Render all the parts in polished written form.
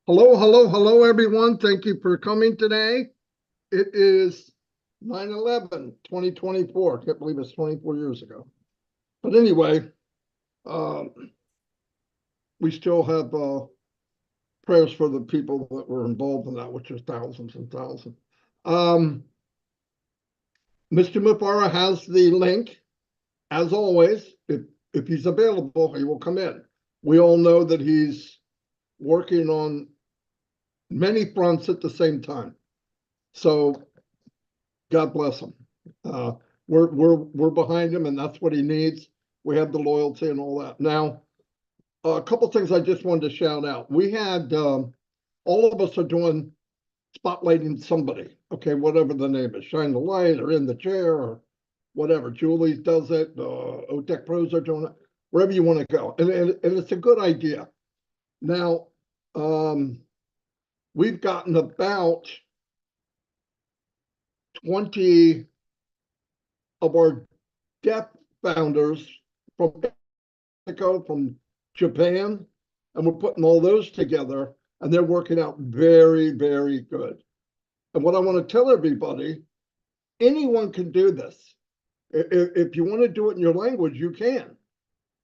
Hello, hello, hello, everyone. Thank you for coming today. It is 9/11, 2024. Can't believe it's 24 years ago. But anyway, um, we still have prayers for the people that were involved in that, which is thousands and thousands. Um, Mr. Mufara has the link. As always, if he's available, he will come in. We all know that he's working on many fronts at the same time. So God bless him. Uh, we're behind him, and that's what he needs. We have the loyalty and all that. Now, a couple things I just wanted to shout out. We had all of us are doing spotlighting somebody. Okay, whatever the name is, shine the light or in the chair or whatever. Julie's does it. OTech Pros are doing it. Wherever you want to go, and it's a good idea. Now, we've gotten about 20 of our deaf founders from Mexico, from Japan, and we're putting all those together, and they're working out very, very good. And what I want to tell everybody, anyone can do this. If you want to do it in your language, you can,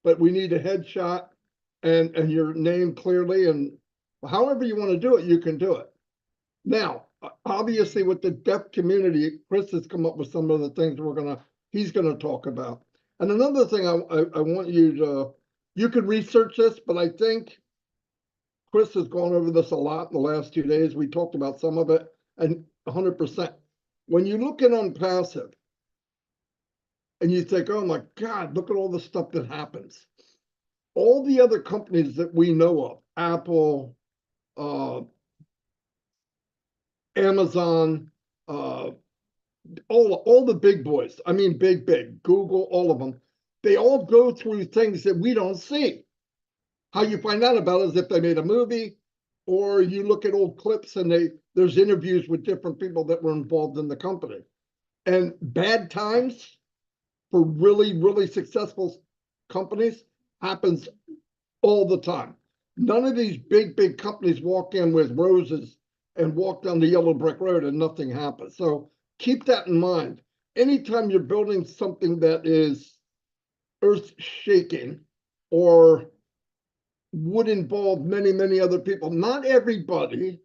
but we need a headshot and your name clearly, and however you want to do it, you can do it. Now, obviously, with the deaf community, Chris has come up with some of the things he's gonna talk about. And another thing I want you could research this, but I think Chris has gone over this a lot in the last 2 days. We talked about some of it, and 100%. When you look at Onpassive and you think, oh my God, look at all the stuff that happens. All the other companies that we know of, Apple, Amazon, all the big boys, I mean big, Google, all of them, they all go through things that we don't see. How you find out about it is if they made a movie, or you look at old clips and there's interviews with different people that were involved in the company. And bad times for really, really successful companies happens all the time. None of these big companies walk in with roses and walk down the yellow brick road and nothing happens. So keep that in mind. Anytime you're building something that is earth shaking or would involve many, many other people, not everybody,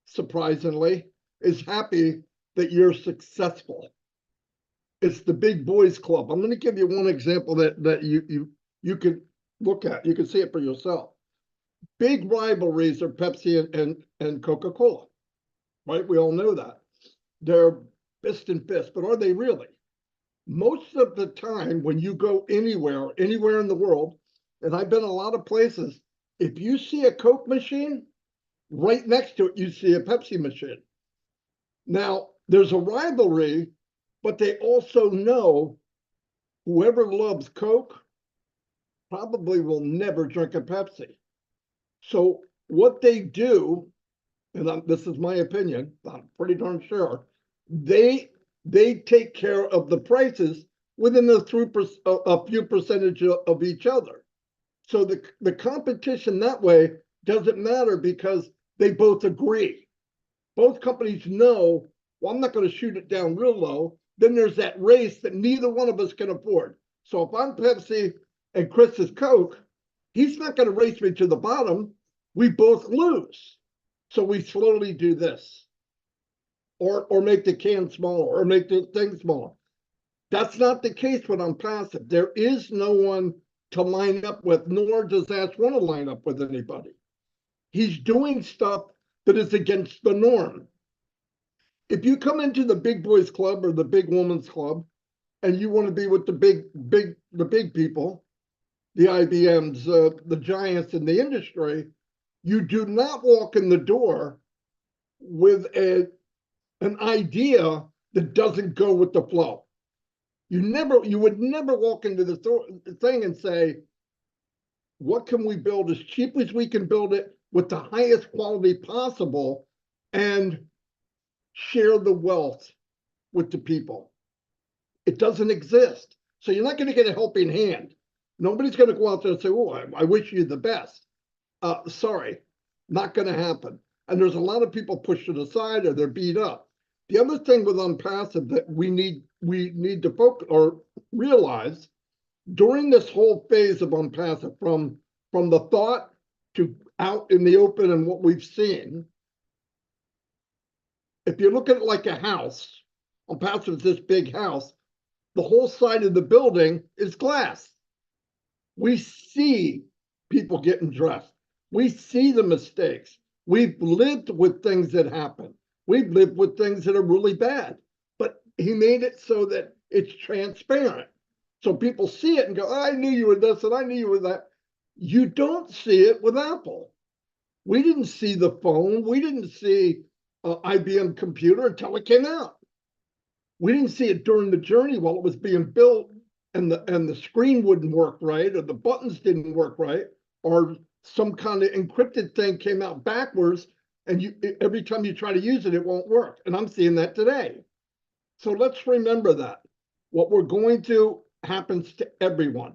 surprisingly, is happy that you're successful. It's the big boys club. I'm going to give you one example that you could look at. You can see it for yourself. Big rivalries are Pepsi and Coca-Cola, right? We all know that. They're fist and fist, but are they really? Most of the time when you go anywhere in the world, and I've been a lot of places, if you see a Coke machine, right next to it, you see a Pepsi machine. Now, there's a rivalry, but they also know whoever loves Coke probably will never drink a Pepsi. So what they do, and this is my opinion, I'm pretty darn sure, they take care of the prices within a few percentage of each other. So the competition that way doesn't matter because they both agree. Both companies know, well, I'm not going to shoot it down real low. Then there's that race that neither one of us can afford. So if I'm Pepsi and Chris is Coke, he's not going to race me to the bottom. We both lose. So we slowly do this, or make the can smaller, or make the thing smaller. That's not the case with Onpassive. There is no one to line up with, nor does Ash want to line up with anybody. He's doing stuff that is against the norm. If you come into the big boys club or the big women's club, and you want to be with the big people, the IBMs, the giants in the industry, you do not walk in the door with an idea that doesn't go with the flow. You would never walk into the thing and say, what can we build as cheap as we can build it with the highest quality possible and share the wealth with the people? It doesn't exist. So you're not going to get a helping hand. Nobody's going to go out there and say, oh, I wish you the best. Sorry. Not going to happen. And there's a lot of people pushed it aside or they're beat up. The other thing with Onpassive that we need to focus or realize during this whole phase of Onpassive, from the thought to out in the open and what we've seen, if you look at it like a house, Onpassive is this big house, the whole side of the building is glass. We see people getting dressed. We see the mistakes. We've lived with things that happen. We've lived with things that are really bad. But he made it so that it's transparent. So people see it and go, I knew you were this and I knew you were that. You don't see it with Apple. We didn't see the phone. We didn't see IBM computer until it came out. We didn't see it during the journey while it was being built and the screen wouldn't work right, or the buttons didn't work right, or some kind of encrypted thing came out backwards, and every time you try to use it, it won't work. And I'm seeing that today. So let's remember that. What we're going to happens to everyone.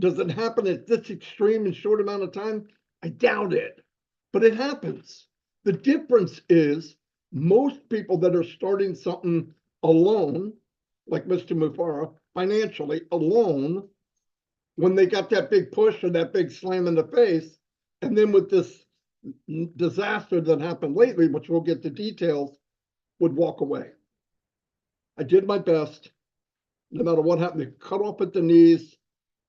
Does it happen at this extreme in short amount of time? I doubt it, but it happens. The difference is most people that are starting something alone, like Mr. Mufara, financially alone, when they got that big push or that big slam in the face, and then with this disaster that happened lately, which we'll get to details, would walk away. I did my best. No matter what happened, cut off at the knees.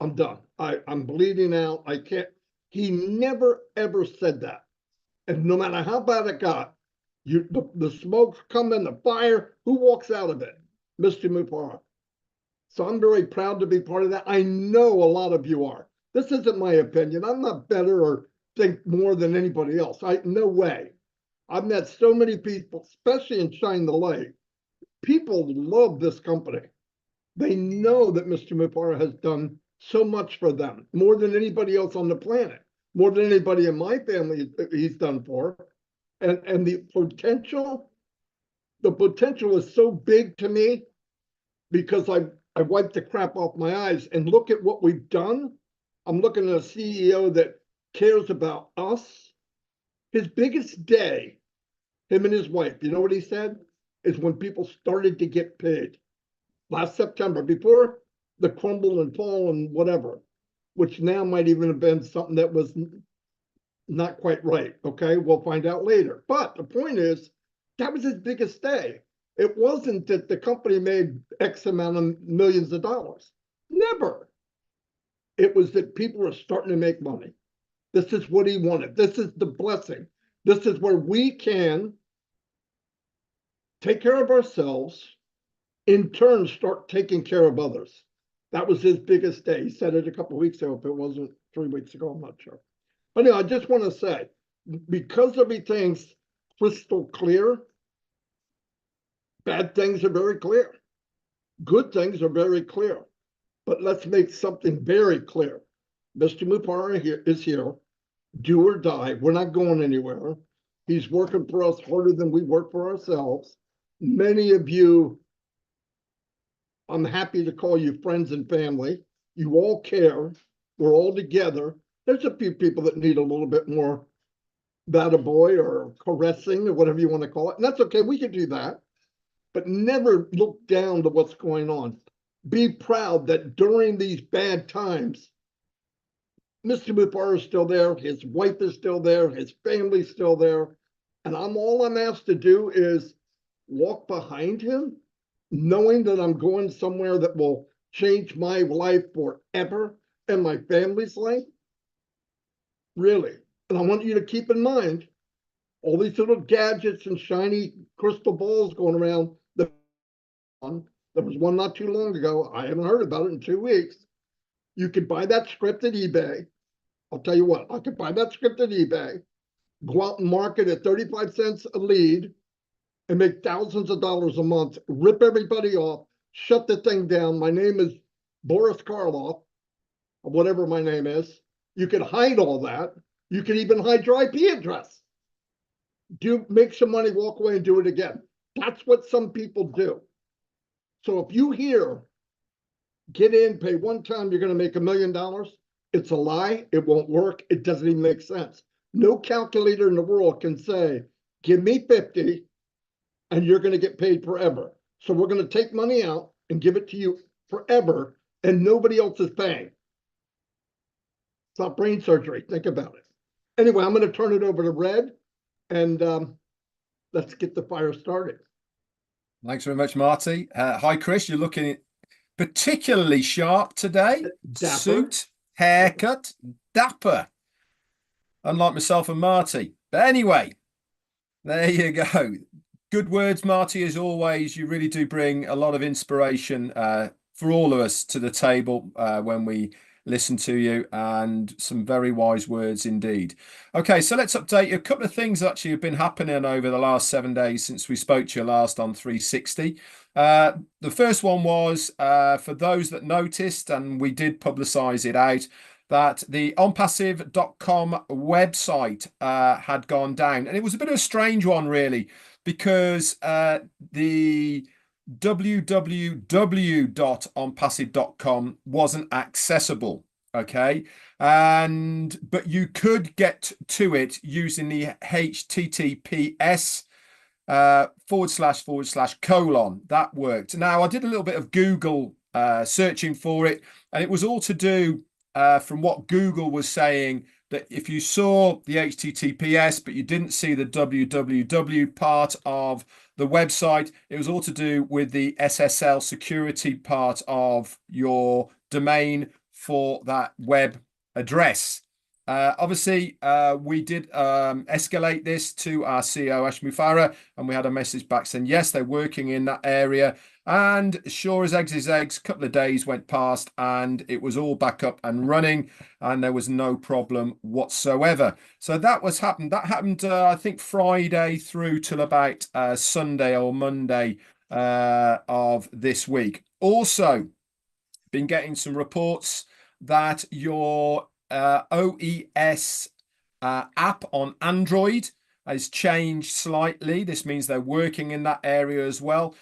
I'm done. I'm bleeding out. I can't. He never, ever said that. And no matter how bad it got, the smoke's coming, the fire, who walks out of it? Mr. Mufara. So I'm very proud to be part of that. I know a lot of you are. This isn't my opinion. I'm not better or think more than anybody else. No way. I've met so many people, especially in Shine the Light. People love this company. They know that Mr. Mufara has done so much for them, more than anybody else on the planet, more than anybody in my family he's done for. And the potential is so big to me because I wiped the crap off my eyes and look at what we've done. I'm looking at a CEO that cares about us. His biggest day, him and his wife, you know what he said? Is when people started to get paid. Last September, before the crumble and fall and whatever, which now might even have been something that was not quite right. Okay, we'll find out later. But the point is, that was his biggest day. It wasn't that the company made X amount of millions of dollars. Never. It was that people were starting to make money. This is what he wanted. This is the blessing. This is where we can take care of ourselves, in turn, start taking care of others. That was his biggest day. He said it a couple of weeks ago. If it wasn't 3 weeks ago, I'm not sure. But anyway, I just want to say, because everything's crystal clear, bad things are very clear. Good things are very clear. But let's make something very clear. Mr. Mufara is here, do or die. We're not going anywhere. He's working for us harder than we work for ourselves. Many of you, I'm happy to call you friends and family. You all care. We're all together. There's a few people that need a little bit more boy or caressing or whatever you want to call it. And that's okay. We can do that. But never look down to what's going on. Be proud that during these bad times, Mr. Mufara is still there. His wife is still there. His family's still there. And all I'm asked to do is walk behind him, knowing that I'm going somewhere that will change my life forever and my family's life. Really. And I want you to keep in mind all these little gadgets and shiny crystal balls going around. There was one not too long ago. I haven't heard about it in 2 weeks. You could buy that script at eBay. I'll tell you what, I could buy that script at eBay, go out and market at 35 cents a lead and make thousands of dollars a month, rip everybody off, shut the thing down. My name is Boris Karloff, or whatever my name is. You could hide all that. You could even hide your IP address. Make some money, walk away and do it again. That's what some people do. So if you hear, get in, pay one time, you're going to make $1 million. It's a lie. It won't work. It doesn't even make sense. No calculator in the world can say, give me 50 and you're going to get paid forever. So we're going to take money out and give it to you forever, and nobody else is paying. It's not brain surgery. Think about it. Anyway, I'm going to turn it over to Red, and let's get the fire started. Thanks very much, Marty. Hi, Chris. You're looking particularly sharp today. Dapper. Suit, haircut, dapper. Unlike myself and Marty. But anyway, there you go. Good words, Marty, as always. You really do bring a lot of inspiration for all of us to the table when we listen to you, and some very wise words indeed. Okay, so let's update you. A couple of things actually have been happening over the last 7 days since we spoke to you last on 360. The first one was for those that noticed, and we did publicize it out, that the onpassive.com website had gone down. And it was a bit of a strange one, really, because the www.onpassive.com wasn't accessible. Okay. But you could get to it using the HTTPS // that worked. Now, I did a little bit of Google searching for it, and it was all to do from what Google was saying, that if you saw the HTTPS but you didn't see the www part of the website, it was all to do with the SSL security part of your domain for that web address. Obviously, we did escalate this to our CEO, Ash Mufareh, and we had a message back saying, yes, they're working in that area. And sure as eggs is eggs, a couple of days went past and it was all back up and running, and there was no problem whatsoever. So that was happened. That happened, I think, Friday through till about Sunday or Monday of this week. Also, been getting some reports that your OES app on Android has changed slightly. This means they're working in that area as well.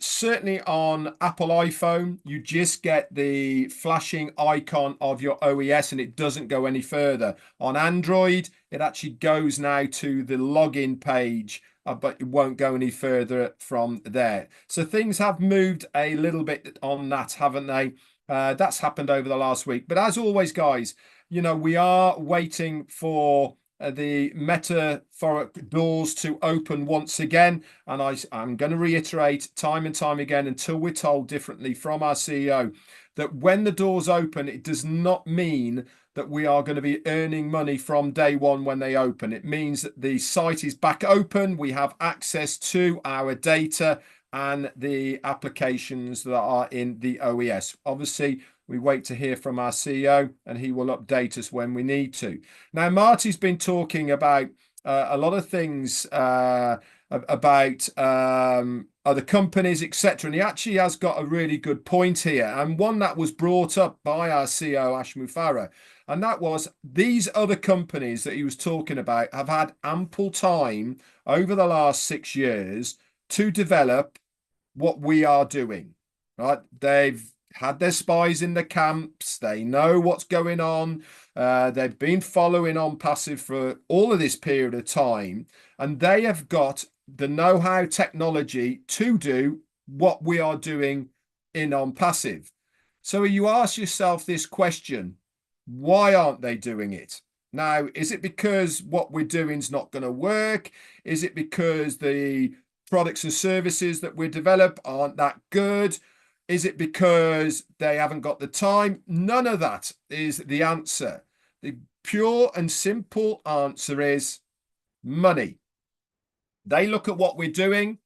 Certainly on Apple iPhone, you just get the flashing icon of your OES and it doesn't go any further. On Android, it actually goes now to the login page, but it won't go any further from there. So things have moved a little bit on that, haven't they? That's happened over the last week. But as always, guys, you know, we are waiting for the metaphoric doors to open once again. And I'm going to reiterate time and time again, until we're told differently from our CEO, that when the doors open, it does not mean that we are going to be earning money from day one when they open. It means that the site is back open. We have access to our data and the applications that are in the OES. Obviously, we wait to hear from our CEO and he will update us when we need to. Now, Marty's been talking about a lot of things about other companies, etc. And he actually has got a really good point here, and one that was brought up by our CEO, Ash Mufareh. And that was, these other companies that he was talking about have had ample time over the last 6 years to develop what we are doing, right? They've had their spies in the camps. They know what's going on. They've been following Onpassive for all of this period of time, and they have got the know-how technology to do what we are doing in Onpassive. So you ask yourself this question, why aren't they doing it? Now, is it because what we're doing is not going to work? Is it because the products and services that we develop aren't that good? Is it because they haven't got the time? None of that is the answer. The pure and simple answer is money. They look at what we're doing.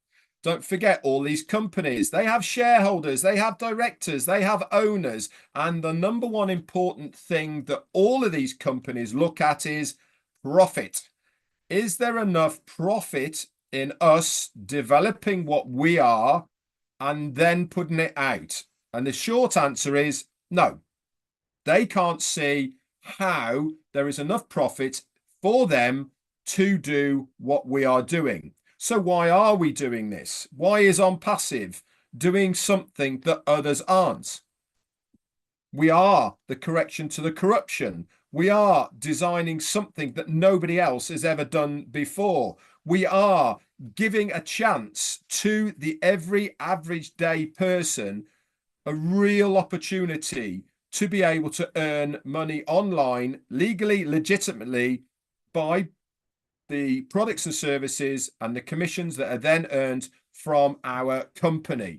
Don't forget, all these companies, they have shareholders, they have directors, they have owners. And the number one important thing that all of these companies look at is profit. Is there enough profit in us developing what we are and then putting it out? And the short answer is no. They can't see how there is enough profit for them to do what we are doing. So why are we doing this? Why is Onpassive doing something that others aren't? We are the correction to the corruption. We are designing something that nobody else has ever done before. We are giving a chance to the every average day person a real opportunity to be able to earn money online legally, legitimately, by the products and services and the commissions that are then earned from our company,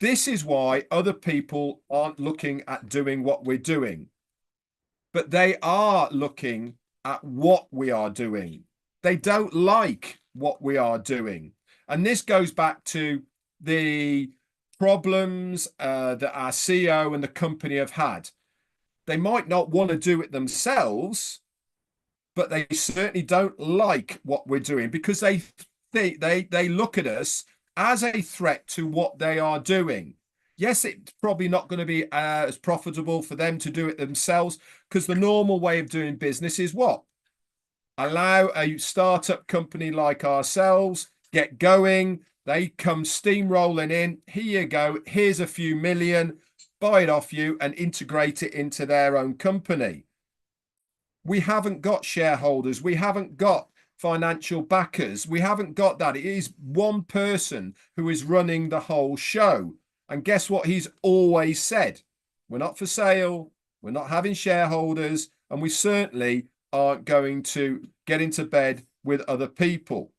This is why other people aren't looking at doing what we're doing, but they are looking at what we are doing. They don't like what we are doing. And this goes back to the problems that our CEO and the company have had. They might not want to do it themselves, but they certainly don't like what we're doing because they look at us as a threat to what they are doing. Yes, it's probably not going to be as profitable for them to do it themselves, because the normal way of doing business is what? Allow a startup company like ourselves get going. They come steamrolling in. Here you go. Here's a few million. Buy it off you and integrate it into their own company. We haven't got shareholders. We haven't got financial backers. We haven't got that. It is one person who is running the whole show. And guess what he's always said? We're not for sale. We're not having shareholders. And we certainly aren't going to get into bed with other people.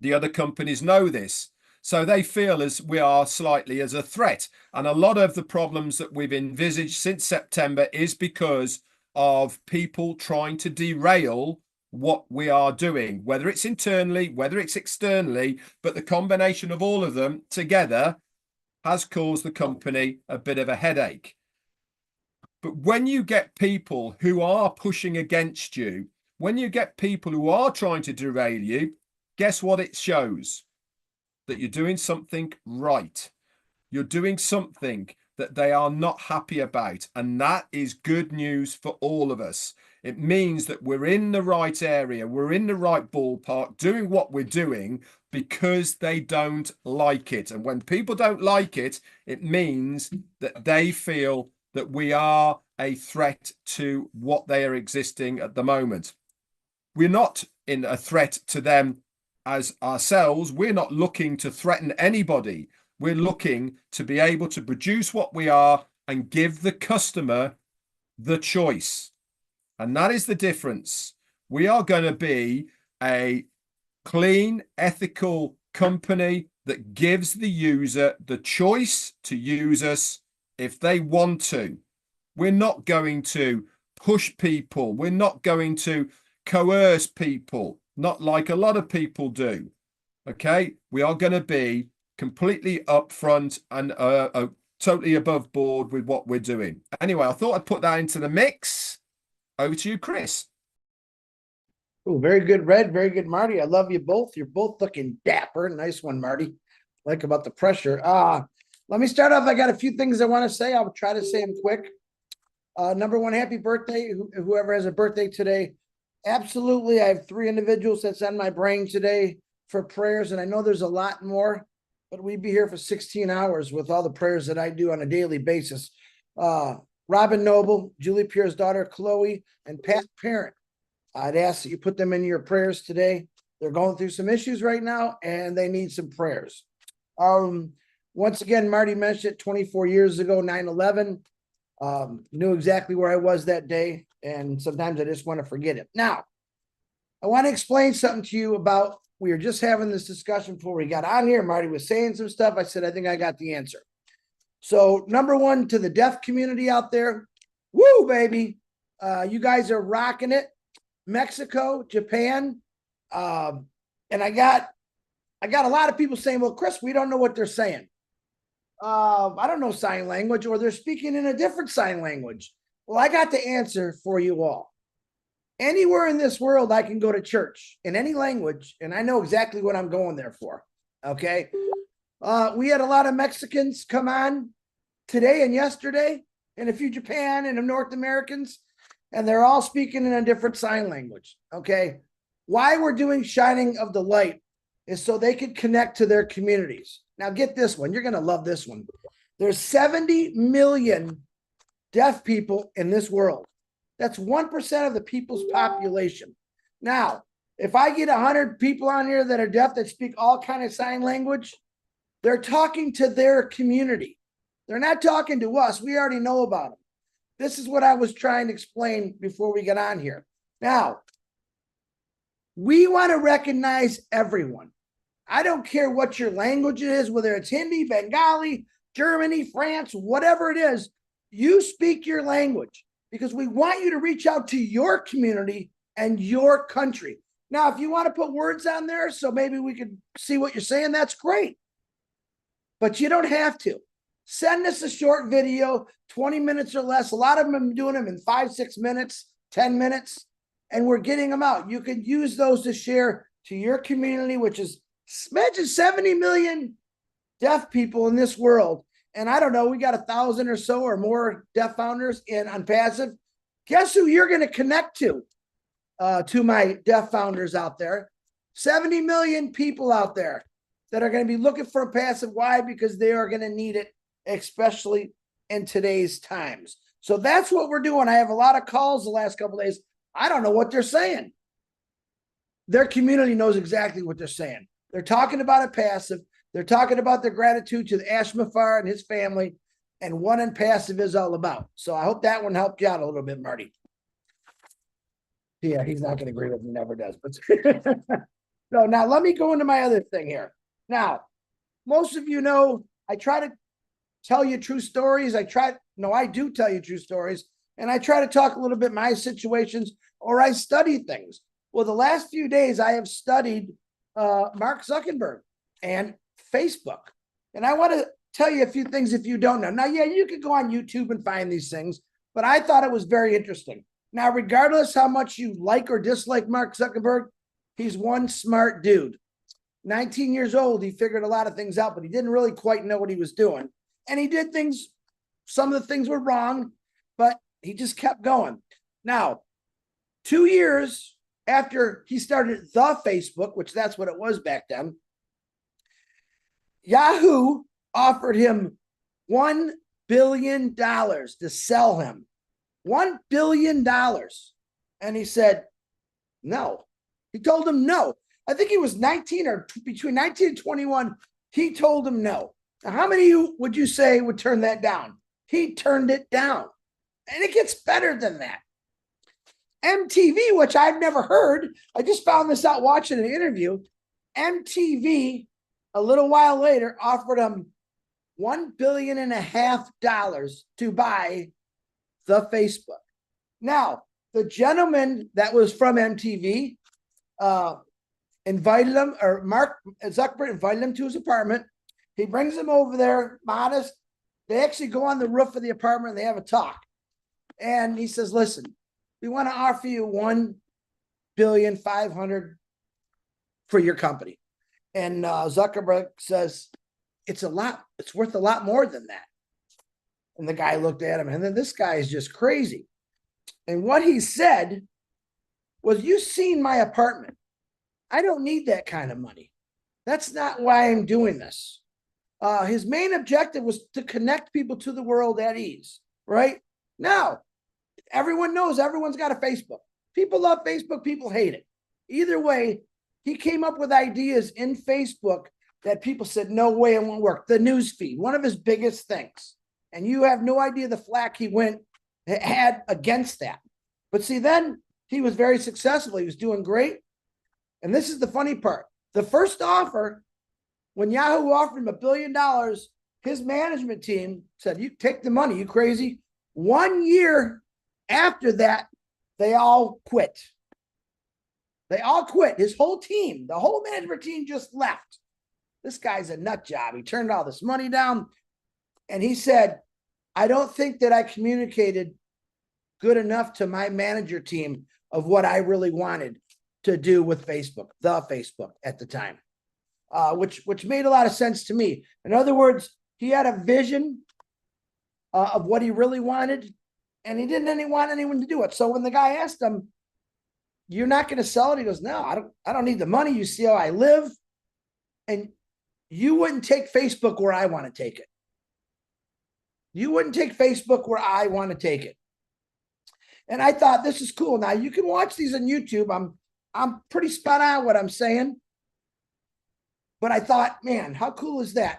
The other companies know this. So they feel as we are slightly as a threat. And a lot of the problems that we've envisaged since September is because of people trying to derail what we are doing, whether it's internally, whether it's externally, but the combination of all of them together has caused the company a bit of a headache. But when you get people who are pushing against you, when you get people who are trying to derail you, guess what it shows? That you're doing something right. You're doing something that they are not happy about. And that is good news for all of us. It means that we're in the right area. We're in the right ballpark doing what we're doing because they don't like it. And when people don't like it, it means that they feel that we are a threat to what they are existing at the moment. We're not in a threat to them as ourselves. We're not looking to threaten anybody. We're looking to be able to produce what we are and give the customer the choice. And that is the difference. We are going to be a clean, ethical company that gives the user the choice to use us if they want to. We're not going to push people. We're not going to coerce people, not like a lot of people do. Okay? We are going to be completely upfront and totally above board with what we're doing. Anyway, I thought I'd put that into the mix. Over to you, Chris. Oh, very good, Red. Very good, Marty. I love you both. You're both looking dapper. Nice one, Marty. Like about the pressure. Let me start off. I got a few things I want to say. I'll try to say them quick. Number one, happy birthday, whoever has a birthday today. Absolutely. I have 3 individuals that's on my brain today for prayers, and I know there's a lot more, but we'd be here for 16 hours with all the prayers that I do on a daily basis. Robin Noble, Julie Pierre's daughter, Chloe, and Pat Parent. I'd ask that you put them in your prayers today. They're going through some issues right now, and they need some prayers. Once again, Marty mentioned it 24 years ago, 9/11. Knew exactly where I was that day, and sometimes I just want to forget it. Now, I want to explain something to you about, we were just having this discussion before we got on here. Marty was saying some stuff. I said, I think I got the answer. So number one, to the deaf community out there, woo, baby. You guys are rocking it. Mexico, Japan. And I got a lot of people saying, well, Chris, we don't know what they're saying. I don't know sign language, or they're speaking in a different sign language. Well, I got the answer for you all. Anywhere in this world, I can go to church in any language, and I know exactly what I'm going there for. Okay. We had a lot of Mexicans come on today and yesterday, and a few Japan and North Americans, and they're all speaking in a different sign language. Okay. Why we're doing Shining of the Light is so they could connect to their communities. Now get this one. You're going to love this one. There's 70 million deaf people in this world. That's 1% of the people's population. Now, if I get 100 people on here that are deaf that speak all kind of sign language, they're talking to their community. They're not talking to us. We already know about them. This is what I was trying to explain before we get on here. Now, we want to recognize everyone. I don't care what your language is, whether it's Hindi, Bengali, Germany, France, whatever it is, you speak your language because we want you to reach out to your community and your country. Now, if you want to put words on there so maybe we could see what you're saying, that's great. But you don't have to. Send us a short video, 20 minutes or less. A lot of them are doing them in 5, 6 minutes, 10 minutes, and we're getting them out. You can use those to share to your community, which is, imagine 70 million deaf people in this world. And I don't know, we got 1,000 or so or more deaf founders in Onpassive. Guess who you're going to connect to my deaf founders out there? 70 million people out there that are going to be looking for Onpassive. Why? Because they are going to need it, especially in today's times. So that's what we're doing. I have a lot of calls the last couple of days. I don't know what they're saying. Their community knows exactly what they're saying. They're talking about Onpassive. They're talking about their gratitude to Ash Mafar and his family and what Onpassive is all about. So I hope that one helped you out a little bit, Marty. Yeah, he's not going to agree with me, never does. But no, now let me go into my other thing here. Now, most of you know I try to tell you true stories. I do tell you true stories. And I try to talk a little bit my situations, or I study things. Well, the last few days I have studied Mark Zuckerberg and Facebook. And I want to tell you a few things if you don't know. Now, yeah, you could go on YouTube and find these things, but I thought it was very interesting. Now, regardless how much you like or dislike Mark Zuckerberg, he's one smart dude. 19 years old, he figured a lot of things out, but he didn't really quite know what he was doing. And he did things, some of the things were wrong, but he just kept going. Now, 2 years after he started the Facebook, which that's what it was back then, Yahoo offered him $1 billion to sell him. $1 billion. And he said, no. He told him no. I think he was 19 or between 19 and 21. He told him no. Now, how many of you would you say would turn that down? He turned it down. And it gets better than that. MTV, which I've never heard, I just found this out watching an interview. MTV, a little while later, offered him $1.5 billion to buy the Facebook. Now, the gentleman that was from MTV invited him, or Mark Zuckerberg invited him to his apartment. He brings him over there, modest. They actually go on the roof of the apartment and they have a talk. And he says, listen, we want to offer you $1.5 billion for your company. And Zuckerberg says, it's worth a lot more than that. And the guy looked at him and then this guy is just crazy. And what he said was, you've seen my apartment. I don't need that kind of money. That's not why I'm doing this. His main objective was to connect people to the world at ease, right? Now, everyone knows everyone's got a Facebook. People love Facebook, people hate it. Either way, he came up with ideas in Facebook that people said, no way it won't work. The news feed, one of his biggest things. And you have no idea the flack he had against that. But see, then he was very successful. He was doing great. And this is the funny part. The first offer, when Yahoo offered him $1 billion, his management team said, you take the money, you crazy? 1 year after that, they all quit. They all quit. His whole team, the whole management team just left. This guy's a nut job. He turned all this money down. And he said, I don't think that I communicated good enough to my manager team of what I really wanted to do with Facebook, the Facebook at the time, which made a lot of sense to me. In other words, he had a vision of what he really wanted, and he didn't want anyone to do it. So when the guy asked him, you're not going to sell it? He goes, no, I don't need the money. You see how I live. And you wouldn't take Facebook where I want to take it. You wouldn't take Facebook where I want to take it. And I thought, this is cool. Now you can watch these on YouTube. I'm pretty spot on what I'm saying. But I thought, man, how cool is that?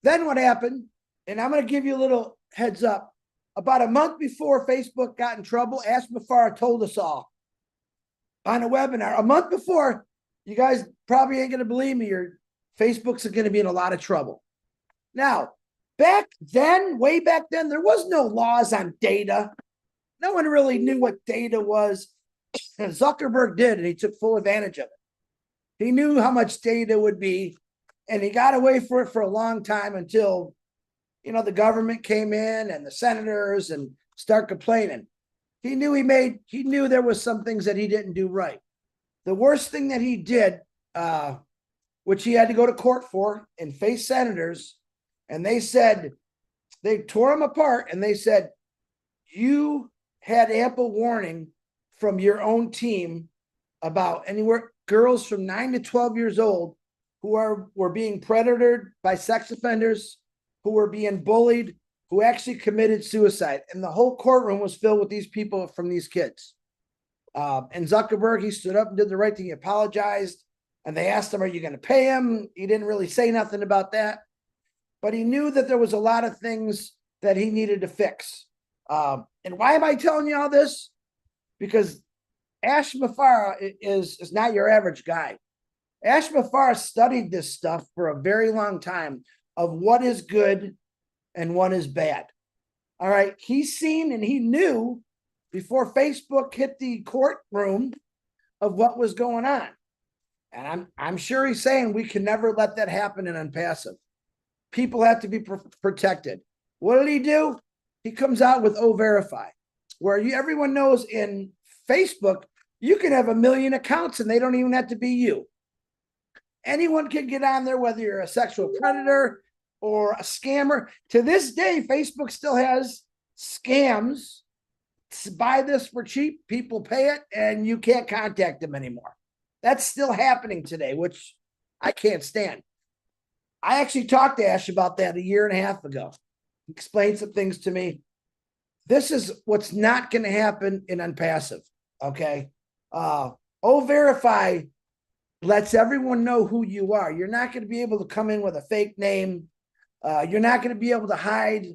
Then what happened, and I'm going to give you a little heads up. About a month before Facebook got in trouble, Ash Mafara told us all on a webinar. A month before, you guys probably ain't going to believe me, your Facebook's going to be in a lot of trouble. Now, back then, way back then, there was no laws on data. No one really knew what data was. And Zuckerberg did, and he took full advantage of it. He knew how much data would be, and he got away for it for a long time until, you know, the government came in and the senators and start complaining. He knew there was some things that he didn't do right. The worst thing that he did, which he had to go to court for and face senators, and they tore him apart, and they said, you had ample warning from your own team about anywhere girls from 9 to 12 years old who were being predatored by sex offenders, who were being bullied, who actually committed suicide. And the whole courtroom was filled with these people from these kids. And Zuckerberg, he stood up and did the right thing. He apologized. And they asked him, are you going to pay him? He didn't really say nothing about that. But he knew that there was a lot of things that he needed to fix. And why am I telling you all this? Because Ash Mafara is not your average guy. Ash Mafara studied this stuff for a very long time of what is good and what is bad. All right. He's seen and he knew before Facebook hit the courtroom of what was going on. And I'm sure he's saying we can never let that happen in Onpassive. People have to be protected. What did he do? He comes out with O-Verify, where everyone knows in Facebook, you can have 1 million accounts and they don't even have to be you. Anyone can get on there, whether you're a sexual predator or a scammer. To this day, Facebook still has scams. Buy this for cheap, people pay it, and you can't contact them anymore. That's still happening today, which I can't stand. I actually talked to Ash about that 1.5 years ago. He explained some things to me. This is what's not going to happen in Onpassive, okay? O-Verify lets everyone know who you are. You're not going to be able to come in with a fake name. You're not going to be able to hide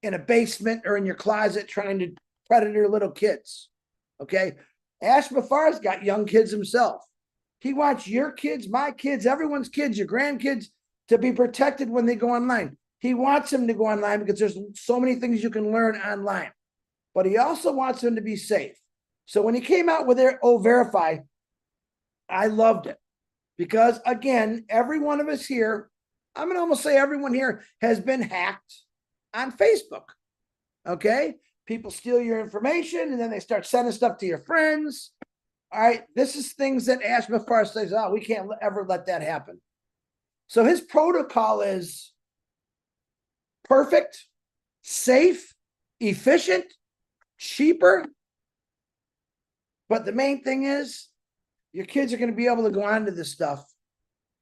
in a basement or in your closet trying to predator little kids, okay? Ash Mafara's got young kids himself. He wants your kids, my kids, everyone's kids, your grandkids to be protected when they go online. He wants them to go online because there's so many things you can learn online. But he also wants them to be safe. So when he came out with their O-Verify, I loved it. Because again, every one of us here, I'm going to almost say everyone here has been hacked on Facebook. Okay? People steal your information and then they start sending stuff to your friends. All right? This is things that Ash Mafara says, oh, we can't ever let that happen. So his protocol is perfect, safe, efficient, cheaper. But the main thing is your kids are going to be able to go onto this stuff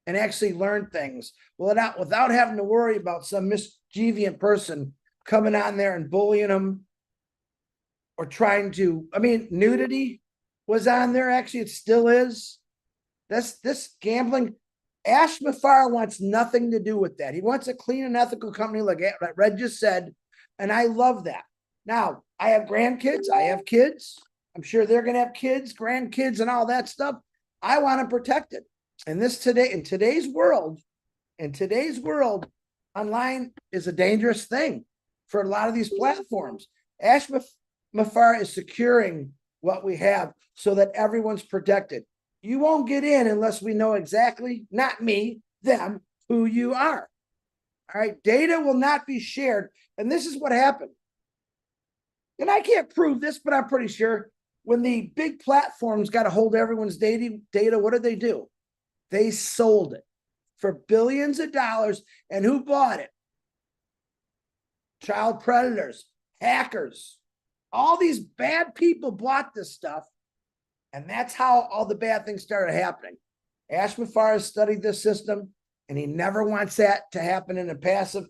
and actually learn things without having to worry about some mischievous person coming on there and bullying them or trying to, I mean, nudity was on there. Actually, it still is. This gambling. Ash Mafara wants nothing to do with that. He wants a clean and ethical company like Red just said. And I love that. Now, I have grandkids. I have kids. I'm sure they're going to have kids, grandkids, and all that stuff. I want to protect it. And in today's world, online is a dangerous thing for a lot of these platforms. Ash Mafara is securing what we have so that everyone's protected. You won't get in unless we know exactly, not me, them, who you are. All right. Data will not be shared. And this is what happened. And I can't prove this, but I'm pretty sure when the big platforms got a hold of everyone's data, what did they do? They sold it for billions of dollars. And who bought it? Child predators, hackers, all these bad people bought this stuff. And that's how all the bad things started happening. Ash Mafara studied this system, and he never wants that to happen in Onpassive.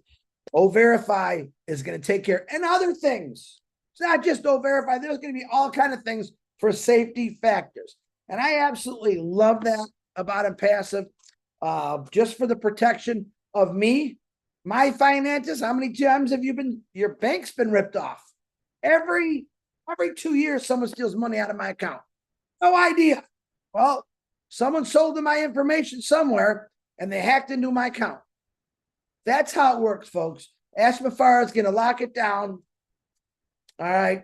O-Verify is going to take care, and other things. It's not just O-Verify. There's going to be all kind of things for safety factors. And I absolutely love that about Onpassive, just for the protection of me, my finances. How many times have your bank's been ripped off? Every 2 years, someone steals money out of my account. No idea. Well, someone sold them my information somewhere and they hacked into my account. That's how it works, folks. Ash Mafara is going to lock it down. All right.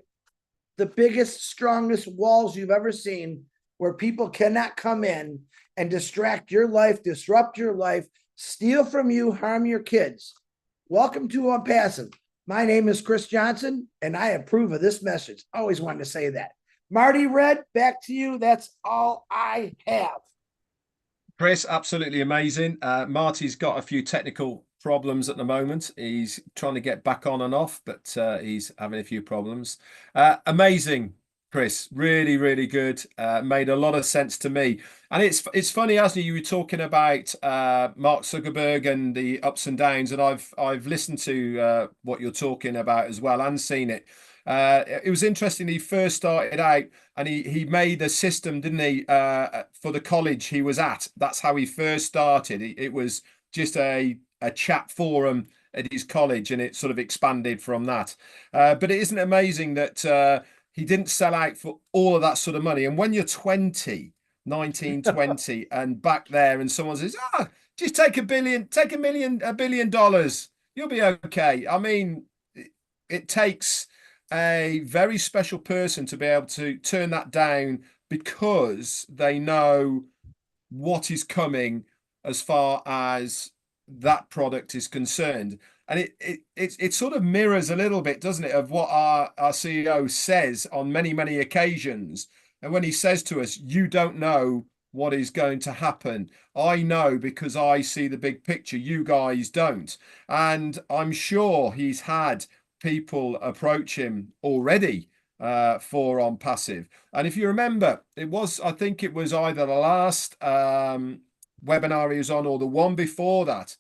The biggest, strongest walls you've ever seen, where people cannot come in and distract your life, disrupt your life, steal from you, harm your kids. Welcome to Onpassive. My name is Chris Johnson, and I approve of this message. Always wanted to say that. Marty Red, back to you. That's all I have. Chris, absolutely amazing. Marty's got a few technical problems at the moment. He's trying to get back on and off, but he's having a few problems. Amazing, Chris. Really, really good. Made a lot of sense to me. And it's funny, Ashley, you were talking about Mark Zuckerberg and the ups and downs, and I've listened to what you're talking about as well and seen it. It was interesting. He first started out and he made a system, didn't he, for the college he was at. That's how he first started. It was just a chat forum at his college, and it sort of expanded from that. But it isn't amazing that he didn't sell out for all of that sort of money. And when you're 19, 20, and back there, and someone says, just take $1 billion, you'll be okay. I mean, it takes a very special person to be able to turn that down because they know what is coming as far as that product is concerned. And it sort of mirrors a little bit, doesn't it, of what our CEO says on many, many occasions. And when he says to us, you don't know what is going to happen. I know because I see the big picture. You guys don't. And I'm sure he's had people approach him already for Onpassive. And if you remember, I think it was either the last webinar he was on or the one before that,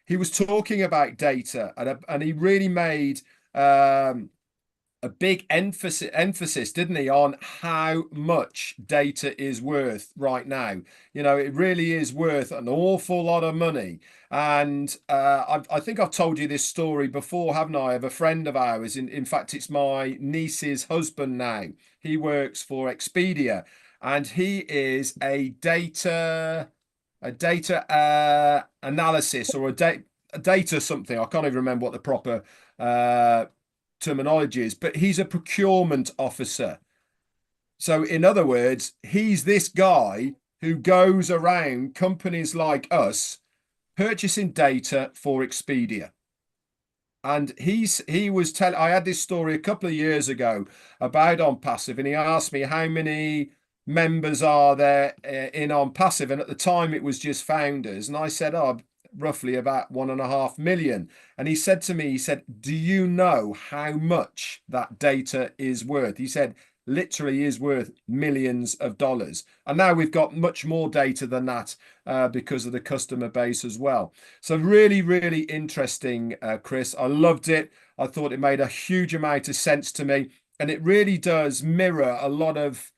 he was talking about data, and he really made a big emphasis, didn't he, on how much data is worth right now. You know, it really is worth an awful lot of money. And I think I've told you this story before, haven't I, of a friend of ours. In fact, it's my niece's husband now. He works for Expedia, and he is a data analysis or a data something. I can't even remember what the proper terminology is, but he's a procurement officer. So in other words, he's this guy who goes around companies like us purchasing data for Expedia. And he was telling, I had this story a couple of years ago about Onpassive, and he asked me how many members are there in Onpassive, and at the time it was just founders, and I said, roughly about 1.5 million. And he said to me, do you know how much that data is worth? He said, literally is worth millions of dollars. And now we've got much more data than that because of the customer base as well. So really, really interesting, Chris. I loved it. I thought it made a huge amount of sense to me. And it really does mirror a lot of,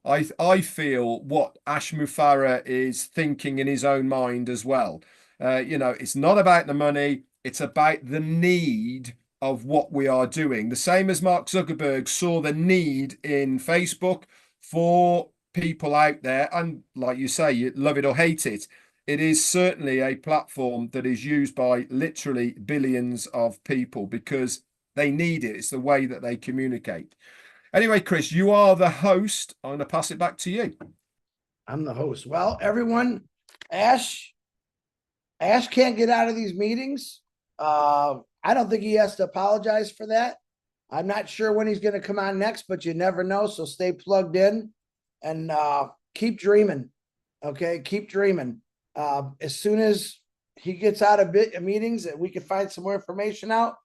I feel, what Ash Mufara is thinking in his own mind as well. It's not about the money. It's about the need of what we are doing. The same as Mark Zuckerberg saw the need in Facebook for people out there. And like you say, you love it or hate it. It is certainly a platform that is used by literally billions of people because they need it. It's the way that they communicate. Anyway, Chris, you are the host. I'm going to pass it back to you. I'm the host. Well, everyone, Ash can't get out of these meetings. I don't think he has to apologize for that. I'm not sure when he's going to come on next, but you never know. So stay plugged in and keep dreaming. Okay, keep dreaming. As soon as he gets out of meetings and we can find some more information out,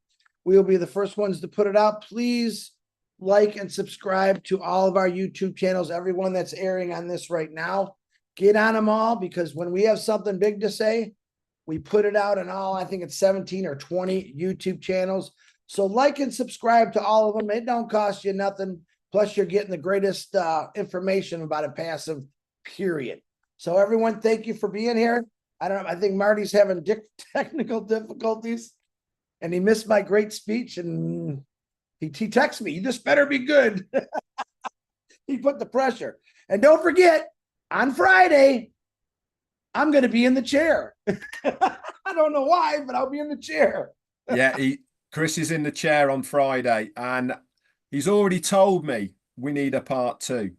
we'll be the first ones to put it out. Please like and subscribe to all of our YouTube channels, everyone that's airing on this right now. Get on them all, because when we have something big to say, We put it out on all, I think it's 17 or 20 YouTube channels. So like and subscribe to all of them. It don't cost you nothing. Plus you're getting the greatest information about Onpassive, period. So everyone, thank you for being here. I think Marty's having technical difficulties and he missed my great speech and he texted me, you just better be good. He put the pressure. And don't forget, on Friday, I'm going to be in the chair. I don't know why, but I'll be in the chair. Yeah, Chris is in the chair on Friday, and he's already told me we need a part 2.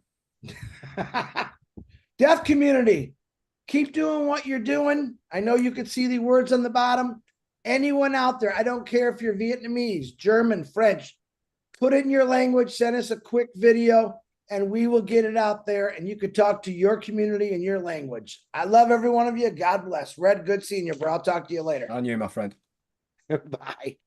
Deaf community, keep doing what you're doing. I know you can see the words on the bottom. Anyone out there, I don't care if you're Vietnamese, German, French, put it in your language, send us a quick video, and we will get it out there, and you could talk to your community in your language. I love every one of you. God bless. Red, good seeing you, bro. I'll talk to you later. And you, my friend. Bye.